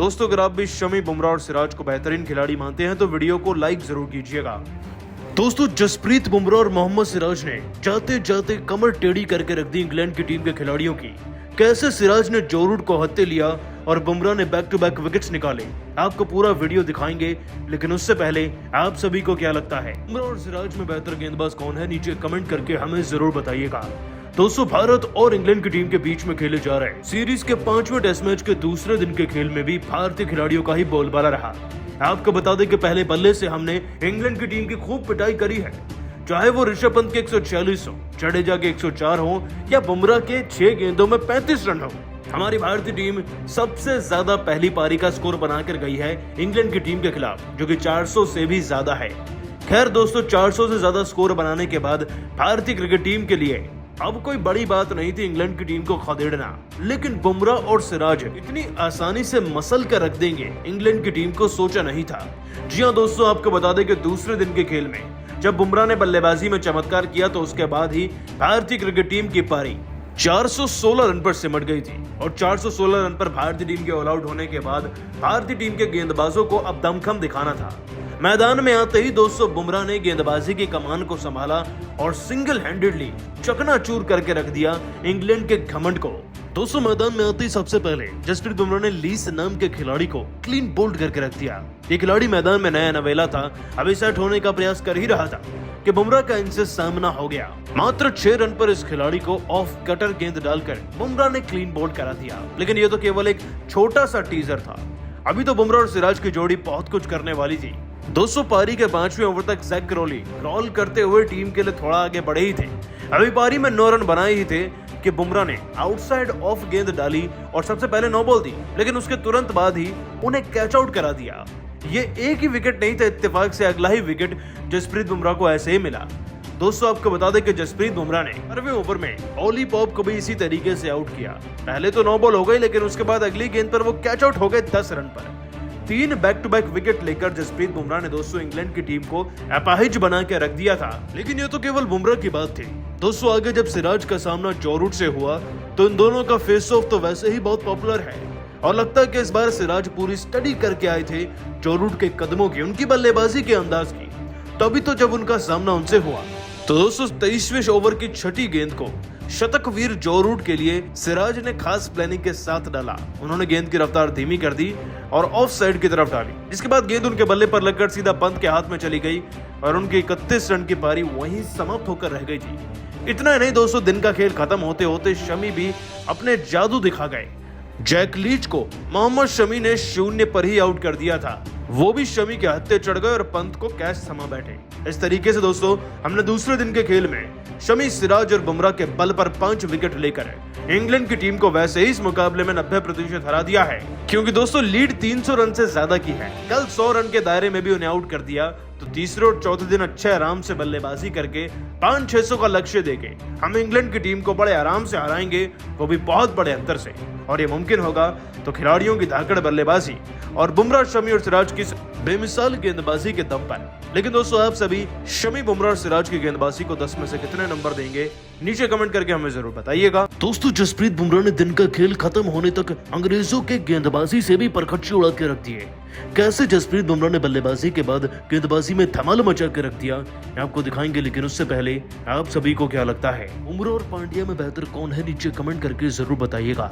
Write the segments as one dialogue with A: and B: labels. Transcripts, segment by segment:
A: दोस्तों अगर आप भी शमी, बुमराह और सिराज को बेहतरीन खिलाड़ी मानते हैं तो वीडियो को लाइक जरूर कीजिएगा। दोस्तों जसप्रीत बुमराह और मोहम्मद सिराज ने जाते जाते कमर टेढ़ी करके रख दी इंग्लैंड की टीम के खिलाड़ियों की। कैसे सिराज ने जो रूट को हत्ते लिया और बुमराह ने बैक टू बैक विकेट्स निकाले, आपको पूरा वीडियो दिखाएंगे। लेकिन उससे पहले आप सभी को क्या लगता है, बुमराह और सिराज में बेहतर गेंदबाज कौन है? नीचे कमेंट करके हमें जरूर बताइएगा। दोस्तों भारत और इंग्लैंड की टीम के बीच में खेले जा रहे सीरीज के 5वें टेस्ट मैच के दूसरे दिन के खेल में भी भारतीय खिलाड़ियों का ही बोलबाला रहा। आपको बता दें कि पहले बल्ले से हमने इंग्लैंड की टीम की खूब पिटाई करी है, चाहे वो ऋषभ पंत के 146 हो, जडेजा के 104 हो या बुमराह के 6 गेंदों में 35 रन हो। हमारी भारतीय टीम सबसे ज्यादा पहली पारी का स्कोर बनाकर गई है इंग्लैंड की टीम के खिलाफ, जो कि 400 से भी ज्यादा है। खैर दोस्तों 400 से ज्यादा स्कोर बनाने के बाद भारतीय क्रिकेट टीम के लिए अब कोई बड़ी बात नहीं थी इंग्लैंड की टीम को खदेड़ना, लेकिन बुमराह और सिराज इतनी आसानी से मसल कर रख देंगे इंग्लैंड की टीम को सोचा नहीं था। जी हां दोस्तों, आपको बता दें कि दूसरे दिन के खेल में जब बुमराह ने बल्लेबाजी में चमत्कार किया तो उसके बाद ही भारतीय क्रिकेट टीम की पारी 416 रन पर सिमट गई थी और 416 रन पर भारतीय टीम के ऑल आउट होने के बाद भारतीय टीम के गेंदबाजों को अब दमखम दिखाना था। मैदान में आते ही दोस्तों बुमराह ने गेंदबाजी की कमान को संभाला और सिंगल हैंडेडली चकनाचूर करके रख दिया इंग्लैंड के घमंड को। दोस्तों मैदान में आते ही सबसे पहले जसप्रीत बुमराह ने लीस नाम के खिलाड़ी को क्लीन बोल्ड करके रख दिया। ये खिलाड़ी मैदान में नया नवेला था, अभी सेट होने का प्रयास कर ही रहा था कि बुमराह का इनसे सामना हो गया। मात्र 6 रन पर इस खिलाड़ी को ऑफ कटर गेंद डालकर बुमराह ने क्लीन बोल्ड करा दिया। लेकिन ये तो केवल एक छोटा सा टीजर था, अभी तो बुमराह और सिराज की जोड़ी बहुत कुछ करने वाली थी। दोस्तों पारी के 5वें ओवर तक जैक क्रॉली क्रॉल करते हुए टीम के लिए थोड़ा आगे बढ़े ही थे। अभी पारी में 9 रन बनाए ही थे कि बुमराह ने आउटसाइड ऑफ गेंद डाली और सबसे पहले नो बॉल दी, लेकिन उसके तुरंत बाद ही उन्हें कैच आउट करा दिया। ये एक ही विकेट नहीं था, इत्तेफाक से अगला ही विकेट जसप्रीत बुमराह को ऐसे ही मिला। दोस्तों आपको बता दें कि जसप्रीत बुमराह ने 18वें ओवर में ओली पॉप को भी इसी तरीके से आउट किया। पहले तो नो बॉल हो गई, लेकिन उसके बाद अगली गेंद पर वो कैच आउट हो गए 10 रन पर। 3 बैक टू बैक विकेट लेकर जसप्रीत बुमराह ने दोस्तों इंग्लैंड की टीम को अपाहिज बना के रख दिया था। लेकिन ये तो केवल बुमराह की बात थी। दोस्तों आगे जब सिराज का सामना जो रूट से हुआ तो इन दोनों का फेस ऑफ तो वैसे ही बहुत पॉपुलर है और लगता है कि इस बार सिराज पूरी स्टडी करके आए थे जो रूट के कदमों की, उनकी बल्लेबाजी के अंदाज की। तभी तो जब उनका सामना उनसे हुआ तो दोस्तों 23वें ओवर की छठी गेंद को शतकवीर जो रूट के लिए सिराज ने खास प्लानिंग के साथ डाला। उन्होंने गेंद की रफ्तार धीमी कर दी और ऑफ साइड की तरफ डाली, जिसके बाद गेंद उनके बल्ले पर लगकर सीधा पंत के हाथ में चली गई और उनकी 31 रन की पारी वहीं समाप्त होकर रह गई थी। इतना ही नहीं दोस्तों, दिन का खेल खत्म होते होते शमी भी अपने जादू दिखा गए। जैक लीच को मोहम्मद शमी ने 0 पर ही आउट कर दिया था, वो भी शमी के हत्थे चढ़ गए और पंत को कैच थमा बैठे। इस तरीके से दोस्तों हमने दूसरे दिन के खेल में शमी, सिराज और बुमराह के बल पर 5 विकेट लेकर इंग्लैंड की टीम को वैसे ही इस मुकाबले में 90% हरा दिया है, क्योंकि दोस्तों लीड 300 रन से ज्यादा की है। कल 100 रन के दायरे में भी उन्हें आउट कर दिया, तो तीसरे और चौथे दिन अच्छे आराम से बल्लेबाजी करके 500-600 का लक्ष्य देके हम इंग्लैंड की टीम को बड़े आराम से हराएंगे, वो भी बहुत बड़े अंतर से। और ये मुमकिन होगा तो खिलाड़ियों की धाकड़ बल्लेबाजी और बुमराह, शमी और सिराज की बेमिसाल गेंदबाजी के दम पर। लेकिन दोस्तों आप सभी शमी, बुमराह और सिराज की गेंदबाजी को 10 में से कितने नंबर देंगे? नीचे कमेंट करके हमें जरूर बताइएगा। दोस्तों जसप्रीत बुमराह ने दिन का खेल खत्म होने तक अंग्रेजों के गेंदबाजी से भी परखच्चे उड़ा के रख दिए। कैसे जसप्रीत बुमराह ने बल्लेबाजी के बाद गेंदबाजी में धमाल मचा के रख दिया, आपको दिखाएंगे। लेकिन उससे पहले आप सभी को क्या लगता है, बुमराह और पांड्या में बेहतर कौन है? नीचे कमेंट करके जरूर बताइएगा।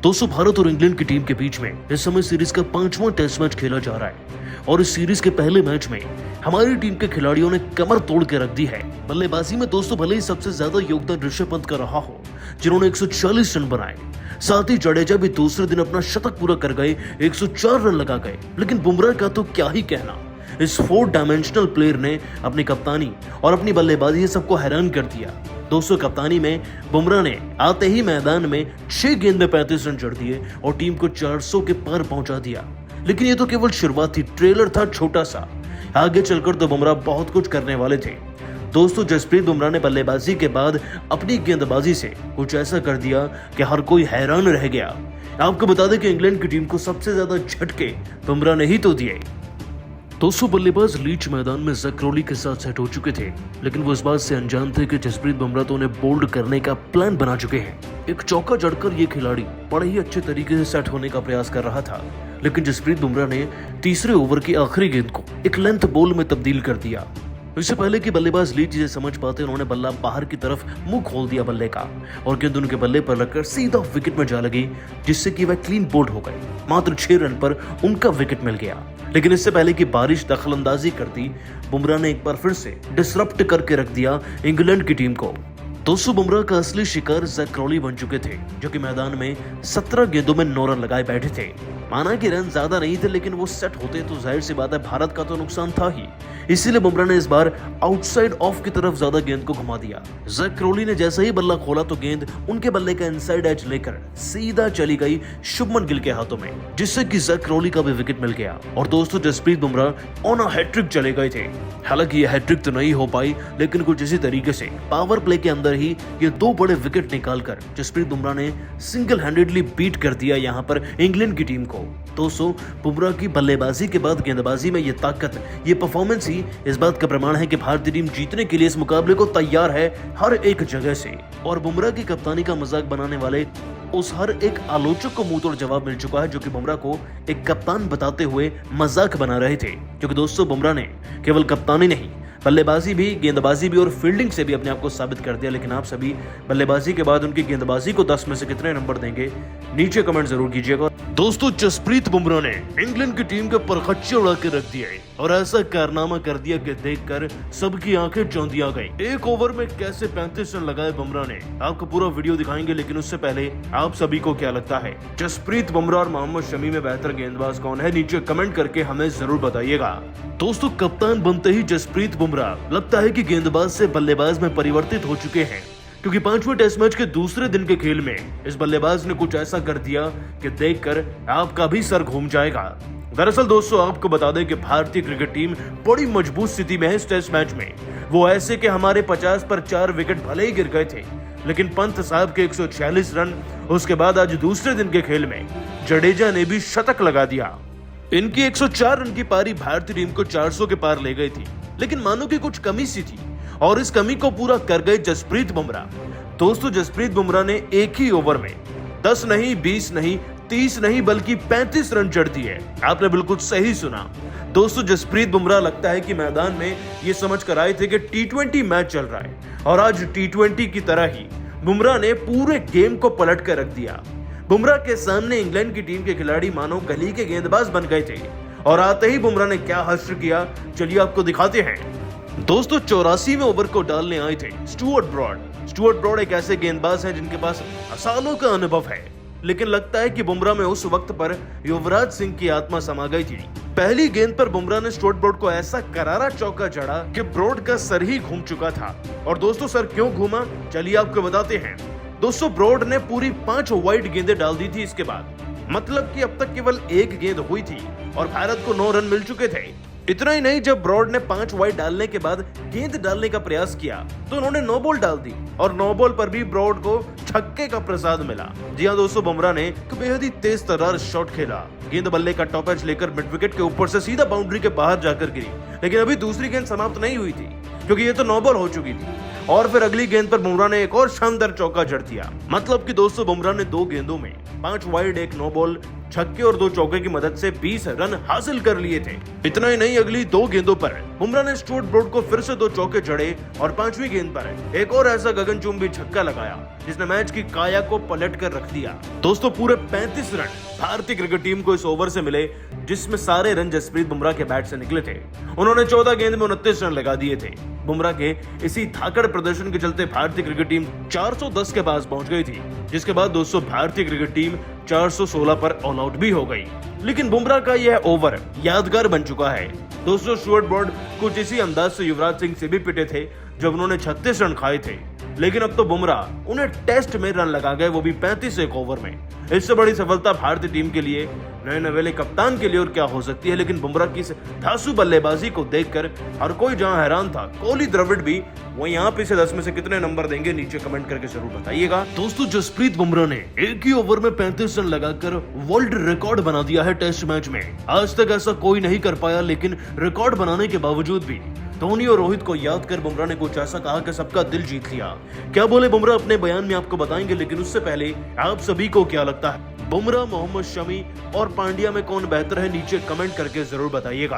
A: दोस्तों भारत और इंग्लैंड की टीम के बीच में इस समय सीरीज का 5वां टेस्ट मैच खेला जा रहा है और इस सीरीज के पहले मैच में हमारी टीम के खिलाड़ियों ने कमर तोड़ के रख दी है। बल्लेबाजी में दोस्तों भले ही सबसे ज्यादा योगदान ऋषभ पंत का रहा हो, जिन्होंने 140 रन बनाए, साथ ही जडेजा भी दूसरे दिन अपना शतक पूरा कर गए, 104 रन लगा गए। लेकिन बुमराह का तो क्या ही कहना, इस 4 डायमेंशनल प्लेयर ने अपनी कप्तानी और अपनी बल्लेबाजी से सबको हैरान कर दिया। दोस्तों कप्तानी में बुमराह ने आते ही मैदान में 6 गेंद में 35 रन जड़ दिए और टीम को 400 के पार पहुंचा दिया। लेकिन ये तो केवल शुरुआत थी, ट्रेलर था छोटा सा। आगे चलकर तो बुमराह बहुत कुछ करने वाले थे। दोस्तों जसप्रीत बुमराह ने बल्लेबाजी के बाद अपनी गेंदबाजी से कुछ ऐसा कर दिया कि हर कोई हैरान रह गया। आपको बता दें कि इंग्लैंड की टीम को सबसे ज्यादा झटके बुमराह ने ही तो दिए। दोस्तों बल्लेबाज लीच मैदान में ज़ैक क्रॉली के साथ सेट हो चुके थे, लेकिन वो इस बात से अनजान थे कि जसप्रीत बुमराह तो उन्हें बोल्ड करने का प्लान बना चुके हैं। एक चौका जड़कर ये खिलाड़ी बड़े ही अच्छे तरीके से सेट होने का प्रयास कर रहा था, लेकिन जसप्रीत बुमराह ने तीसरे ओवर की आखिरी गेंद को एक लेंथ बॉल में तब्दील कर दिया। इससे पहले कि बल्लेबाज लीच जिसे समझ पाते, उन्होंने बल्ला बाहर की तरफ मुंह खोल दिया बल्ले का और गेंद उनके बल्ले पर लगकर सीधा विकेट में जा लगी, जिससे कि वह क्लीन बोल्ड हो गए। मात्र 6 रन पर उनका विकेट मिल गया। लेकिन इससे पहले कि बारिश दखलंदाजी करती, बुमराह ने एक बार फिर से डिसरप्ट करके रख दिया इंग्लैंड की टीम को। दोस्तों बुमराह का असली शिकार ज़ैक क्रॉली बन चुके थे, जो कि मैदान में 17 गेंदों में 9 रन लगाए बैठे थे। माना कि रन ज्यादा नहीं थे, लेकिन वो सेट होते तो जाहिर सी बात है भारत का तो नुकसान था ही। इसीलिए बुमराह ने इस बार आउटसाइड ऑफ की तरफ ज्यादा गेंद को घुमा दिया। ज़ैक क्रॉली ने जैसे ही बल्ला खोला तो गेंद उनके बल्ले का इनसाइड एज लेकर सीधा चली गई शुभमन गिल के हाथों में, जिससे कि ज़ैक क्रॉली का भी विकेट मिल गया। और दोस्तों Jasprit Bumrah on a hattrick चले गए थे। हालांकि यह हैट्रिक तो नहीं हो पाई, लेकिन कुछ इसी तरीके से पावर प्ले के अंदर ही ये 2 बड़े विकेट निकालकर जसप्रीत बुमराह ने सिंगल हैंडेडली बीट कर दिया यहाँ पर इंग्लैंड की टीम को। दोस्तों बुमराह की बल्लेबाजी के बाद गेंदबाजी में ये ताकत, ये परफॉर्मेंस ही इस बात का प्रमाण है कि भारतीय टीम जीतने के लिए इस मुकाबले को तैयार है हर एक जगह से। और बुमराह की कप्तानी का मजाक बनाने वाले उस हर एक आलोचक को मुंह तोड़ जवाब मिल चुका है, जो कि बुमराह को एक कप्तान बताते हुए मजाक बना रहे थे। क्योंकि दोस्तों बुमराह ने केवल कप्तानी नहीं, बल्लेबाजी भी, गेंदबाजी भी और फील्डिंग से भी अपने आप को साबित कर दिया। लेकिन आप सभी बल्लेबाजी के बाद उनकी गेंदबाजी को 10 में से कितने नंबर देंगे, नीचे कमेंट जरूर कीजिएगा। दोस्तों जसप्रीत बुमराह ने इंग्लैंड की टीम के परखच्चे उड़ा के रख दिए और ऐसा कारनामा कर दिया कि देखकर सबकी आंखें चौंधी आ गई। एक ओवर में कैसे 35 रन लगाए बुमराह ने, आपको पूरा वीडियो दिखाएंगे। लेकिन उससे पहले आप सभी को क्या लगता है, जसप्रीत बुमराह और मोहम्मद शमी में बेहतर गेंदबाज कौन है, नीचे कमेंट करके हमें जरूर बताइएगा। दोस्तों कप्तान बनते ही जसप्रीत बुमराह लगता है कि गेंदबाज से बल्लेबाज में परिवर्तित हो चुके हैं, क्योंकि 5वें टेस्ट मैच के दूसरे दिन के खेल में इस बल्लेबाज ने कुछ ऐसा कर दिया कि देखकर आपका भी सर घूम जाएगा। दरअसल दोस्तों आपको बता दें कि भारतीय क्रिकेट टीम बड़ी मजबूत स्थिति में है इस टेस्ट मैच में। वो ऐसे कि हमारे 50 पर 4 विकेट भले ही गिर गए थे, लेकिन पंत साहब के 146 रन, उसके बाद आज दूसरे दिन के खेल में जडेजा ने भी शतक लगा दिया। इनकी 104 रन की पारी भारतीय टीम को 400 के पार ले गई थी, लेकिन मानो कि कुछ कमी सी थी और इस कमी को पूरा कर गए जसप्रीत बुमराह। दोस्तों जसप्रीत बुमराह ने एक ही ओवर में 10 नहीं, 20 नहीं, 30 नहीं, बल्कि 35 रन जड़ दिए। आपने बिल्कुल सही सुना। दोस्तों जसप्रीत बुमराह लगता है कि मैदान में ये समझ कर आए थे कि T20 मैच चल रहा है, और आज T20 की तरह ही बुमराह ने पूरे गेम को पलट कर रख दिया। बुमराह के सामने इंग्लैंड की टीम के खिलाड़ी मानो गली के गेंदबाज बन गए थे, और आते ही बुमराह ने क्या हश्र किया, चलिए आपको दिखाते हैं। दोस्तों 84वें ओवर को डालने आए थे स्टुअर्ट ब्रॉड। स्टुअर्ट ब्रॉड एक ऐसे गेंदबाज हैं जिनके पास सालों का अनुभव है, लेकिन लगता है कि बुमराह में उस वक्त पर युवराज सिंह की आत्मा समा गई थी। पहली गेंद पर बुमराह ने स्टुअर्ट ब्रॉड को ऐसा करारा चौका जड़ा कि ब्रॉड का सर ही घूम चुका था। और दोस्तों सर क्यों घूमा, चलिए आपको बताते हैं। दोस्तों ब्रॉड ने पूरी 5 वाइड गेंदें डाल दी थी इसके बाद, मतलब कि अब तक केवल 1 गेंद हुई थी और भारत को 9 रन मिल चुके थे। इतना ही नहीं, जब ब्रॉड ने 5 वाइड डालने के बाद गेंद डालने का प्रयास किया तो उन्होंने 9 बॉल डाल दी, और 9 बॉल पर भी ब्रॉड को छक्के का प्रसाद मिला। जी हाँ दोस्तों, बुमराह ने बेहद ही तेज तर्रार शॉट खेला। गेंद बल्ले का टॉप एज लेकर मिड विकेट के ऊपर से सीधा बाउंड्री के बाहर जाकर गिरी, लेकिन अभी दूसरी गेंद समाप्त नहीं हुई थी क्योंकि ये तो 9 बॉल हो चुकी थी। और फिर अगली गेंद पर बुमराह ने एक और शानदार चौका जड़ दिया। मतलब कि दोस्तों बुमराह ने 2 गेंदों में 5 वाइड, 1 नो बॉल, छक्के और 2 चौके की मदद से 20 रन हासिल कर लिए थे। इतना ही नहीं, अगली 2 गेंदों पर बुमराह ने स्टुअर्ट ब्रॉड को फिर से 2 चौके जड़े और 5वीं गेंद पर एक और ऐसा गगनचुंबी छक्का लगाया जिसने मैच की काया को पलट कर रख दिया। दोस्तों पूरे 35 रन भारतीय क्रिकेट टीम को इस ओवर से मिले, जिसमें सारे रन जसप्रीत बुमराह के बैट से निकले थे। उन्होंने 14 गेंद में 29 रन लगा दिए थे। बुमराह के इसी धाकड़ प्रदर्शन के चलते भारतीय क्रिकेट टीम 410 के पास पहुंच गई थी, जिसके बाद दोस्तों भारतीय क्रिकेट टीम 416 पर ऑल आउट भी हो गई। लेकिन बुमराह का यह ओवर यादगार बन चुका है। दोस्तों स्टुअर्ट ब्रॉड कुछ इसी अंदाज से युवराज सिंह से भी पिटे थे जब उन्होंने 36 रन खाए थे। लेकिन अब तो बुमराह उन्हें टेस्ट में रन लगा गए, वो भी 35 एक ओवर में। इससे बड़ी सफलता भारतीय टीम के लिए, नए नवेले कप्तान के लिए और क्या हो सकती है। लेकिन बुमराह की इस धांसू बल्लेबाजी को देखकर हर कोई जहां हैरान था, कोहली द्रविड़ भी, वहीं आप इसे 10 में से कितने नंबर देंगे नीचे कमेंट करके जरूर बताइएगा। दोस्तों, जसप्रीत बुमराह ने एक ही ओवर में 35 रन लगाकर वर्ल्ड रिकॉर्ड बना दिया है टेस्ट मैच में। आज तक ऐसा कोई नहीं कर पाया, लेकिन रिकॉर्ड बनाने के बावजूद भी धोनी और रोहित को याद कर बुमराह ने कुछ ऐसा कहा कि सबका दिल जीत लिया। क्या बोले बुमराह अपने बयान में आपको बताएंगे, लेकिन उससे पहले आप सभी को क्या लगता है, बुमराह, मोहम्मद शमी और पांड्या में कौन बेहतर है, नीचे कमेंट करके जरूर बताइएगा।